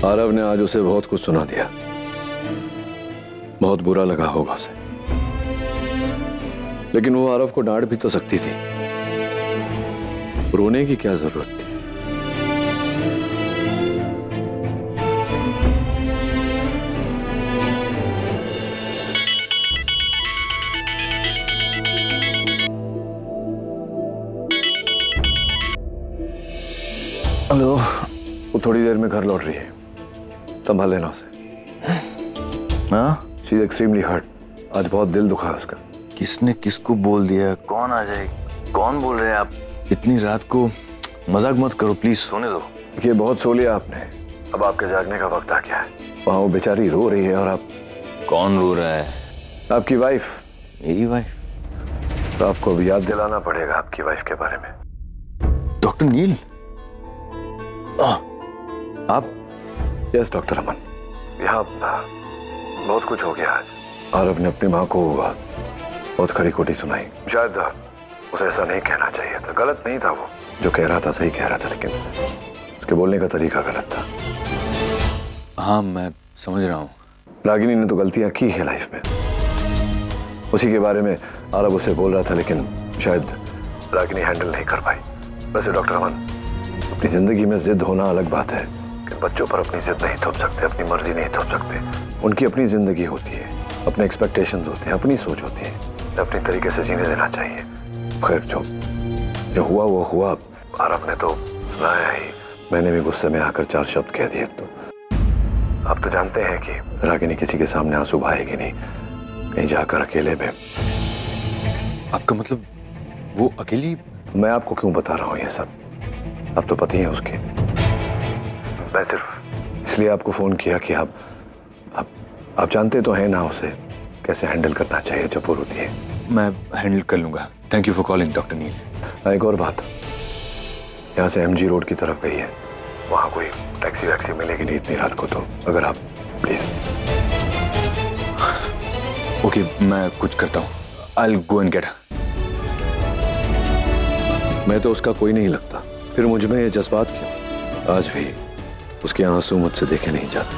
आरव ने आज उसे बहुत कुछ सुना दिया। बहुत बुरा लगा होगा उसे, लेकिन वो आरव को डांट भी तो सकती थी। रोने की क्या जरूरत थी? हेलो, वो थोड़ी देर में घर लौट रही है, संभाल लेना उसे। हाँ, शी इज एक्सट्रीमली हर्ट। आज बहुत दिल दुखा है उसका। किसने किसको बोल दिया? कौन आ जाएगी? कौन बोल रहे हैं आप? इतनी रात को मजाक मत करो प्लीज, सोने दो। ये बहुत सो लिया आपने, अब आपके जागने का वक्त आ गया है। वहाँ वो बेचारी रो रही है और आप। कौन रो रहा है? आपकी वाइफ। मेरी वाइफ? तो आपको अब याद दिलाना पड़ेगा आपकी वाइफ के बारे में। डॉक्टर नील? आप? यस डॉक्टर अमन, यहाँ बहुत कुछ हो गया आज। आरव ने अपनी माँ को बहुत खरी खोटी सुनाई। शायद उसे ऐसा नहीं कहना चाहिए था, गलत नहीं था वो जो कह रहा था, सही कह रहा था, लेकिन उसके बोलने का तरीका गलत था। हाँ मैं समझ रहा हूँ। रागिनी ने तो गलतियां की है लाइफ में, उसी के बारे में आरव उसे बोल रहा था, लेकिन शायद रागिनी हैंडल नहीं कर पाई। वैसे डॉक्टर अमन, अपनी जिंदगी में जिद होना अलग बात है कि बच्चों पर अपनी जिद नहीं थोप सकते, अपनी मर्जी नहीं थोप सकते। उनकी अपनी जिंदगी होती है, अपने एक्सपेक्टेशंस होते हैं, अपनी सोच होती है, अपनी तरीके से जीने देना चाहिए। खैर जो हुआ वो हुआ। आरव ने तो सुनाया ही, मैंने भी गुस्से में आकर 4 शब्द कह दिए। तो आप तो जानते हैं कि रागिनी किसी के सामने आंसू बहाएगी नहीं, कहीं जाकर अकेले में। आपका मतलब वो अकेली मैं आपको क्यों बता रहा हूँ ये सब, अब तो पति है उसके। मैं सिर्फ इसलिए आपको फोन किया कि आप जानते तो हैं ना उसे कैसे हैंडल करना चाहिए जब वो रोती है। मैं हैंडल कर लूंगा। Thank you for calling doctor Neel. एक और बात, यहाँ से MG रोड की तरफ गई है, वहाँ कोई टैक्सी वैक्सी मिलेगी नहीं इतनी रात को, तो अगर आप प्लीज। ओके, मैं कुछ करता हूँ। I'll go and get her. मैं तो उसका कोई नहीं लगता, फिर मुझ में ये जज्बात क्यों? आज भी उसके आंसू मुझसे देखे नहीं जाते।